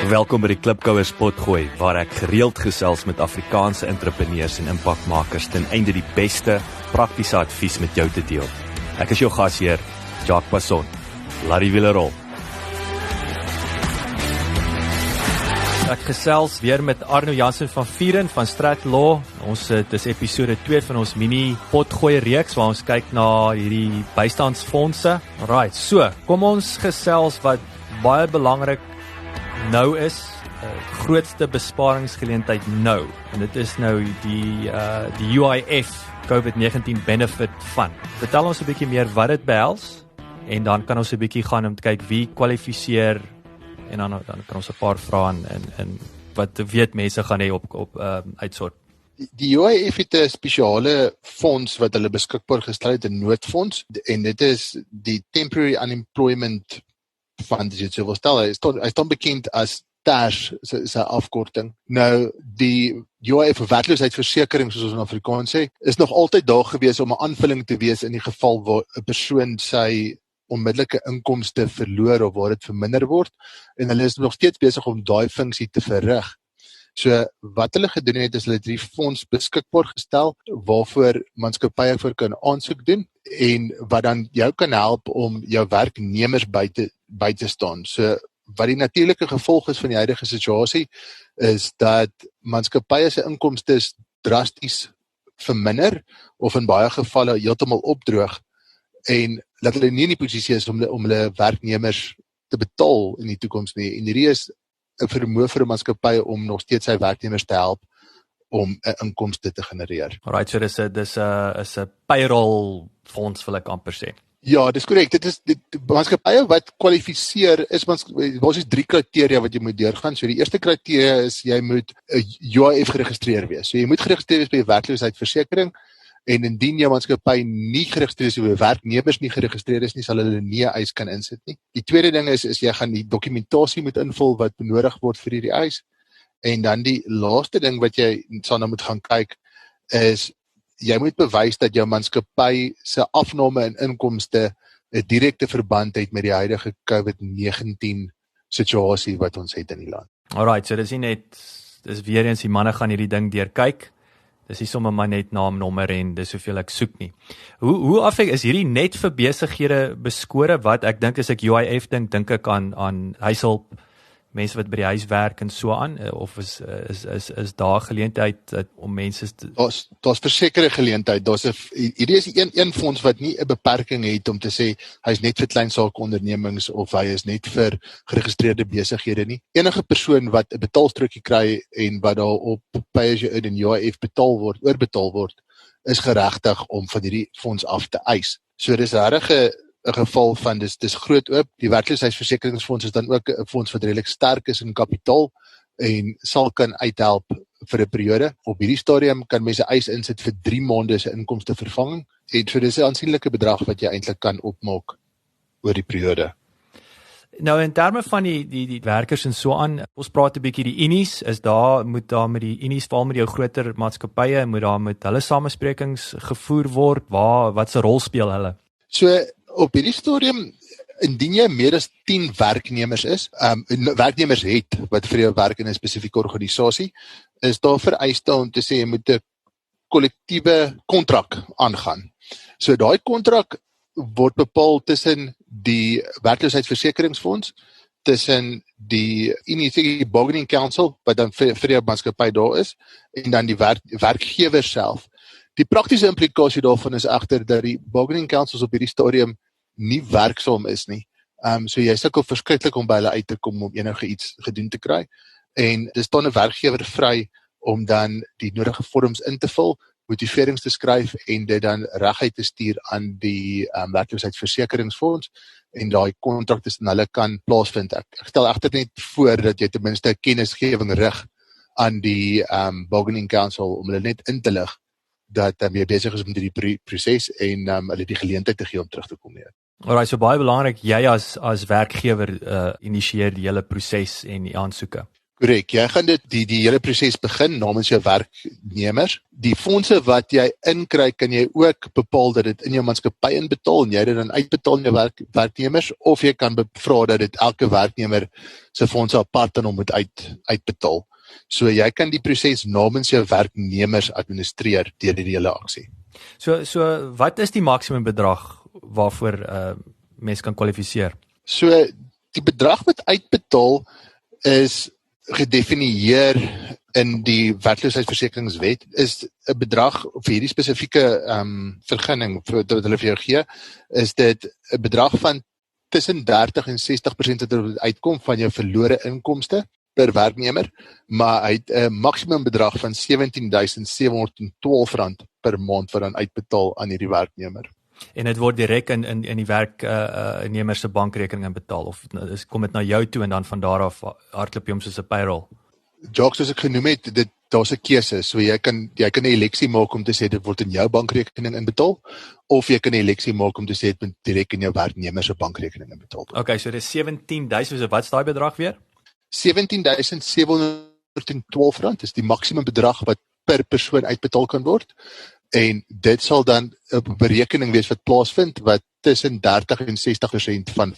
Welkom by die Klipkouers Potgooi, waar ek gereeld gesels met Afrikaanse entrepreneurs en impakmakers ten einde die beste praktiese advies met jou te deel. Ek is jou gasheer, Jacques Passon. Laat die wiele rol. Ek gesels weer met Arno Jansen van Vieren van Strat Law. Dit is episode 2 van ons mini potgooi reeks waar ons kyk na hierdie bystandsfondse. Alright, so, kom ons gesels wat baie belangrik nou is, grootste besparingsgeleentheid nou. En dit is nou die UIF COVID-19 Benefit Fund. Vertel ons 'n bietjie meer wat dit behels en dan kan ons 'n bietjie gaan om te kyk wie kwalifiseer en dan kan ons 'n paar vrae en wat weet mense gaan hê op uitsort. Die UIF het 'n spesiale fonds wat hulle beskikbaar gestel het, 'n noodfonds, en dit is die Temporary Unemployment Fund, as jy dit so wil stel. Hy staan bekend as TARS, sy afkorting. Nou, die UIF werkloosheidsversekering, soos ons in Afrikaans sê, is nog altyd daar gewees om 'n aanvulling te wees in die geval waar 'n persoon sy onmiddellike inkomste verloor of waar dit verminder word, en hulle is nog steeds besig om daai funksie te verrig. So, wat hulle gedoen het, is hulle het hierdie fonds beskikbaar gestel, waarvoor maatskappye voor kan aansoek doen, en wat dan jou kan help om jou werknemers by te staan. So, wat die natuurlike gevolg is van die huidige situasie, is dat maatskappye se inkomste drasties verminder, of in baie gevalle heeltemal opdroog, en dat hulle nie in die posisie is om hulle werknemers te betaal in die toekoms nie. En hierdie is 'n vermoë vir 'n maatskappy om nog steeds sy werknemers te help om 'n inkomste te genereer. Alright, so dis 'n payroll fonds, wil ek amper sê. Ja, dis korrek. Dit is maatskappye wat kwalifiseer is basies 3 kriteria wat jy moet deurgaan. So die eerste kriteria is jy moet 'n UIF geregistreer wees. So jy moet geregistreer wees by die werkloosheidsversekering, en indien jou maatskappy nie geregistreer is, of jou werknemers nie geregistreer is nie, sal hulle nie 'n eis kan insit nie. Die tweede ding is jy gaan die dokumentasie moet invul wat benodig word vir hierdie eis. En dan die laaste ding wat jy sal nou moet gaan kyk is jy moet bewys dat jou maatskappy se afname in inkomste 'n direkte verband het met die huidige COVID-19 situasie wat ons het in die land. Alright, so dis weer eens die manne gaan hierdie ding deurkyk. Dis nie sommer maar net naamnommer en dis soveel ek soek nie. Hoe afhek is hierdie net vir besighede beskore? Wat ek dink as ek UIF dink ek aan huishulp, mense wat by die huis werk en so aan, of is daar geleentheid om mense Daar's versekerde geleentheid. Hierdie is een fonds wat nie 'n beperking het om te sê hy is net vir klein saakondernemings of hy is net vir geregistreerde besighede nie. Enige persoon wat 'n betaalstrokie kry en wat daar op pay as you earn en UIF oorbetaal word, is geregtig om van hierdie fonds af te eis. So dis regtig 'n geval van dis groot oop. Die werkloosheidsversekeringsfonds is dan ook 'n fonds wat redelik sterk is in kapitaal en sal kan uithelp vir 'n periode. Op hierdie stadium kan mense eis insit vir 3 maande se inkomstevervanging, en so dis 'n aansienlike bedrag wat jy eintlik kan opmaak oor die periode. Nou in terme van die werkers en so aan, ons praat 'n bietjie die unies, moet daar met die unies, veral met jou groter maatskappye, moet daar met hulle samesprekings gevoer word, wat se rol speel hulle? So op hierdie stadium, indien jy meer as 10 werknemers werknemers het wat vir jou werk in 'n spesifieke organisasie, is daar vereiste om te sê jy moet 'n kollektiewe kontrak aangaan. So daai kontrak word bepaal tussen die werkloosheidsversekeringsfonds, tussen die bargaining council wat dan vir jou maatskappy daar is, en dan die werkgewer self. Die praktiese implikasie daarvan is egter dat die bargaining councils op hierdie stadium nie werksaam is nie. So jy sukkel verskriklik om by hulle uit te kom om enige iets gedoen te kry. En dis dan 'n werkgewer vry om dan die nodige vorms in te vul, motiverings te skryf en dit dan reguit te stuur aan die werkloosheidsversekeringsfonds, en daai kontrak tussen hulle kan plaasvind. Ek stel egter net voor dat jy ten minste 'n kennisgewing rig aan die bargaining council om hulle net in te lig dat jy besig is met die proses en hulle die geleentheid te gee om terug te kom neer. Alright, so baie belangrik, jy as werkgewer initieer die hele proses en die aansoeke. Korrek, jy gaan die hele proses begin namens jou werknemers. Die fondse wat jy inkry, kan jy ook bepaal dat dit in jou maatskappy inbetaal en jy dit dan uitbetaal aan jou werknemers, of jy kan vra dat dit elke werknemer se fondse apart aan hom moet uitbetaal. So jy kan die proses namens jou werknemers administreer deur die hele aksie. So wat is die maksimum bedrag waarvoor mens kan kwalifiseer? So die bedrag wat uitbetaal is gedefinieer in die werkloosheidsversekeringswet, is 'n bedrag vir hierdie spesifieke vergunning wat hulle vir jou gee, is dit 'n bedrag van tussen 30 en 60% wat uitkom van jou verlore inkomste per werknemer, maar hy het 'n maksimum bedrag van R17.712 per maand wat dan uitbetaal aan hierdie werknemer. En dit word direk in die werknemer se bankrekening betaal, of kom dit na jou toe en dan van daar af hardloop jy hom soos 'n payroll? Jacques, soos ek genoem het, daar's 'n keuse, so jy kan 'n eleksie maak om te sê dit word in jou bankrekening inbetaal, of jy kan 'n eleksie maak om te sê dit moet direk in jou werknemer se bankrekening inbetaal word. Okay, so dis 17.000, so wat's daai bedrag weer? R17.712 is die maksimum bedrag wat per persoon uitbetaal kan word. En dit sal dan 'n berekening wees wat plaasvind wat tussen 30 en 60% van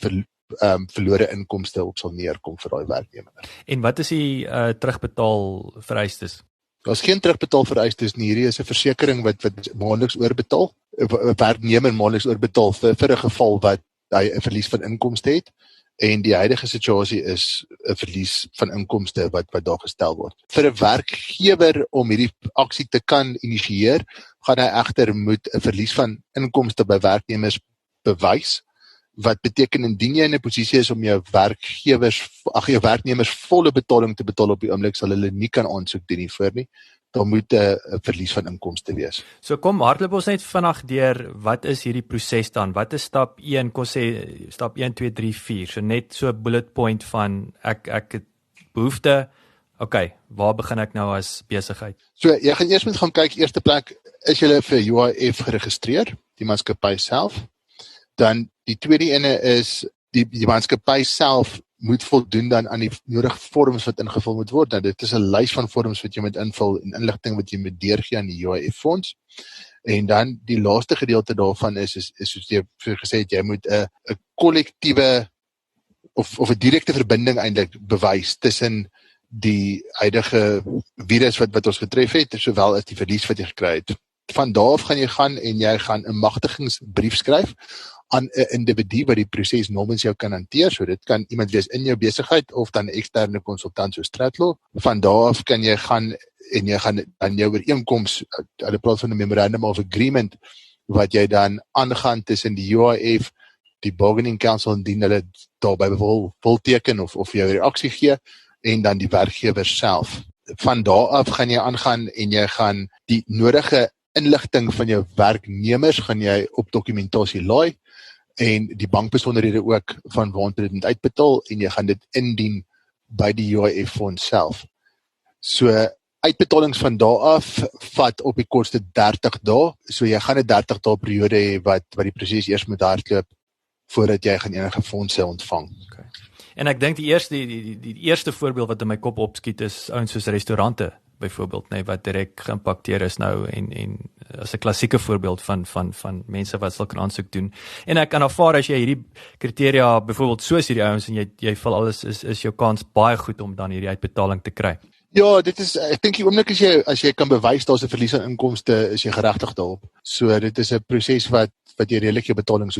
verlore inkomste op sal neerkom vir daai werknemer. En wat is die terugbetaal vereistes? Daar's geen terugbetaal vereistes nie. Hierdie is 'n versekering wat maandeliks oorbetaal, 'n werknemer maandeliks oorbetaal vir 'n geval wat hy 'n verlies van inkomste het. En die huidige situasie is 'n verlies van inkomste wat daar gestel word. Vir 'n werkgewer om hierdie aksie te kan initieer, gaan hy egter moet 'n verlies van inkomste by werknemers bewys, wat beteken indien jy in 'n posisie is om jou werknemers volle betaling te betaal op die oomblik, sal hulle nie kan aansoek doen hiervoor nie. Daar moet 'n verlies van inkomste wees. So kom hardloop ons net vinnig deur, wat is hierdie proses dan? Wat is stap 1, kom sê stap 1, 2, 3, 4. So net so 'n bullet point van ek het behoefte. Okay, waar begin ek nou as besigheid? So jy gaan eers moet gaan kyk, eerste plek, is jy vir UIF geregistreer, die maatskappy self. Dan die tweede ene is die maatskappy self moet voldoen dan aan die nodige vorms wat ingevul moet word. Nou, dit is 'n lys van vorms wat jy moet invul en inligting wat jy moet deurgee aan die UIF fonds. En dan die laaste gedeelte daarvan is soos jy gesê het, jy moet 'n kollektiewe of 'n direkte verbinding eintlik bewys tussen die huidige virus wat ons getref het, sowel as die verlies wat jy gekry het. Van daar af gaan jy gaan en jy gaan 'n magtigingsbrief skryf aan 'n individu wat die proses namens jou kan hanteer. So dit kan iemand wees in jou besigheid of dan 'n eksterne konsultant soos Stratlaw. Van daar af kan jy gaan en jy gaan aan jou ooreenkoms, hulle praat van 'n memorandum of agreement, wat jy dan aangaan tussen die UIF, die bargaining council, indien hulle daarbey wil teken of jou reaksie gee, en dan die werkgewer self. Van daar af gaan jy aangaan en jy gaan die nodige inligting van jou werknemers gaan jy op dokumentasie laai, en die bankbesonderhede ook van waantoe dit moet uitbetaal, en jy gaan dit indien by die UIF fonds self. So uitbetalings van daar af vat op die kortste 30 dae. So jy gaan 'n 30 dae periode hê wat die proses eers moet hardloop voordat jy gaan enige fondse ontvang. Okay. En ek dink die eerste voorbeeld wat in my kop opskiet is ouens soos restaurante byvoorbeeld, nee, wat direk geïmpakteer is nou en as 'n klassieke voorbeeld van mense wat sal kan aansoek doen. En ek kan aanvaar as jy hierdie kriteria byvoorbeeld soos hierdie ouens en jy vul alles, is jou kans baie goed om dan hierdie uitbetaling te kry. Ja, dit is, ek dink die oomblik as jy kan bewys daar's 'n verlies aan inkomste, is jy geregtig daarop. So dit is 'n proses wat jy redelik jou betalings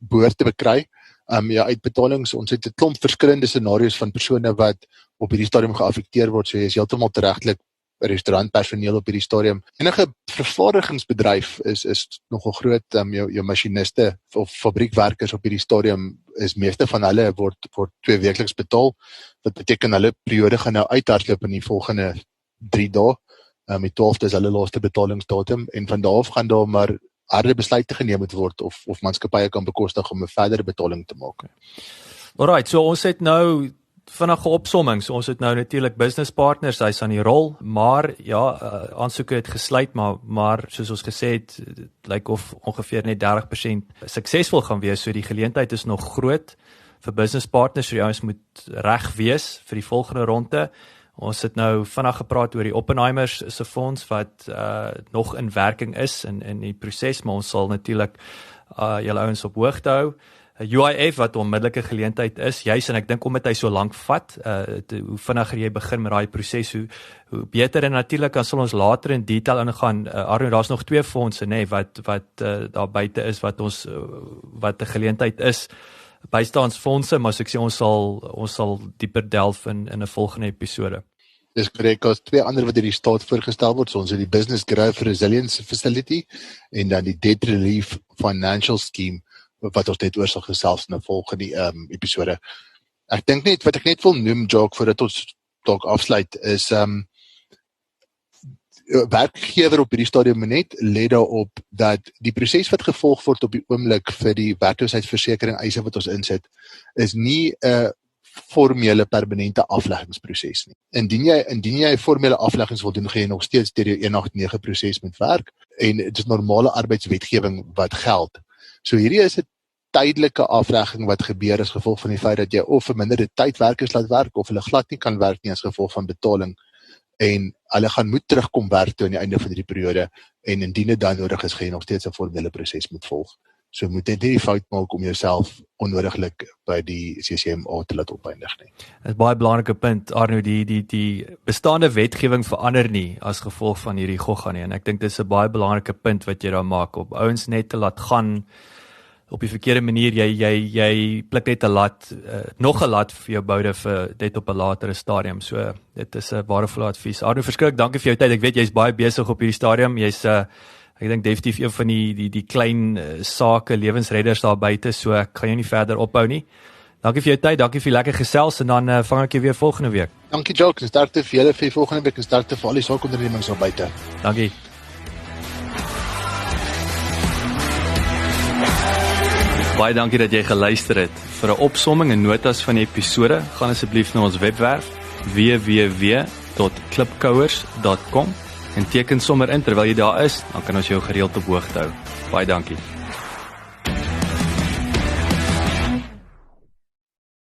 behoort te bekry. Ja, uitbetalings, ons het 'n klomp verskillende scenario's van persone wat op hierdie stadium geaffekteer word. So jy is heeltemal teregtelik restaurantpersoneel op hierdie stadium. Enige vervaardigingsbedryf is nogal groot. Jou masjieniste of fabriekwerkers op hierdie stadium, is meeste van hulle word 2 weekliks betaal. Wat beteken hulle periode gaan nou uithardloop in die volgende 3 dae. Die 12de is hulle laaste betalingsdatum, en van daar af gaan daar maar harde besluite geneem moet word of maatskappye kan bekostig om 'n verdere betaling te maak. Alright, so ons het nou vinnige opsomming. So ons het nou natuurlik business partners, hy's aan die rol, maar ja, aansoeke het gesluit, maar soos ons gesê het, dit lyk of ongeveer net 30% suksesvol gaan wees, so die geleentheid is nog groot. vir business partners, so die ouens moet reg wees vir die volgende ronde. Ons het nou vinnig gepraat oor die Oppenheimers se fonds wat nog in werking is in die proses, maar ons sal natuurlik julle ouens op hoogte hou. UIF wat 'n onmiddellike geleentheid is, juis en ek dink omdat hy so lank vat, hoe vinniger jy begin met daai proses, hoe beter, en natuurlik dan sal ons later in detail ingaan. Arno, daar's nog 2 fondse nê wat daar buite is wat 'n geleentheid is. Bystandsfondse, maar so ek sê ons sal dieper delf in 'n volgende episode. Dis korrek, as 2 ander wat deur die staat voorgestel word, so ons het die Business Growth Resilience Facility en dan die Debt Relief Financial Scheme wat ons net oor sal gesels in 'n volgende episode. Ek dink net wat ek net wil noem, Jock, voordat ons dalk afsluit, is werkgewer op hierdie stadium net lê daarop dat die proses wat gevolg word op die oomblik vir die werkloosheidsversekering eise wat ons insit, is nie 'n formele permanente afleggingsproses nie. Indien jy formele afleggings wil doen, gaan jy nog steeds deur die 189 proses moet werk, en dit is normale arbeidswetgewing wat geld. So hierdie is 'n tydelike aflegging wat gebeur as gevolg van die feit dat jy of verminderde tyd werkers laat werk, of hulle glad nie kan werk nie as gevolg van betaling, en hulle gaan moet terugkom werk toe aan die einde van die periode, en indien dit dan nodig is, gaan jy nog steeds 'n formele proses moet volg. So moet net nie die fout maak om jouself onnodiglik by die CCMA te laat opeindig nie. Dit is baie belangrike punt, Arno, die bestaande wetgewing verander nie as gevolg van hierdie gogga nie, en ek dink dit is 'n baie belangrike punt wat jy daar maak, op ouens net te laat gaan op die verkeerde manier, jy pluk net 'n lat, nog 'n lat vir jou boude vir net op 'n latere stadium. So dit is 'n waardevolle advies. Arno, verskriklik dankie vir jou tyd. Ek weet jy's baie besig op hierdie stadium. Jy's ek dink definitief een van die klein sake lewensredders daar buite, so ek gaan jou nie verder ophou nie. Dankie vir jou tyd, dankie vir lekker gesels, en dan vang ek jou weer volgende week. Dankie, Jock, en sterkte vir julle vir volgende week, en sterkte vir al die saakondernemings daar buite. Dankie. Baie dankie dat jy geluister het. Vir 'n opsomming en notas van die episode, gaan asseblief na ons webwerf www.klipkouers.com en teken sommer in terwyl jy daar is, dan kan ons jou gereeld op hoogte hou. Baie dankie.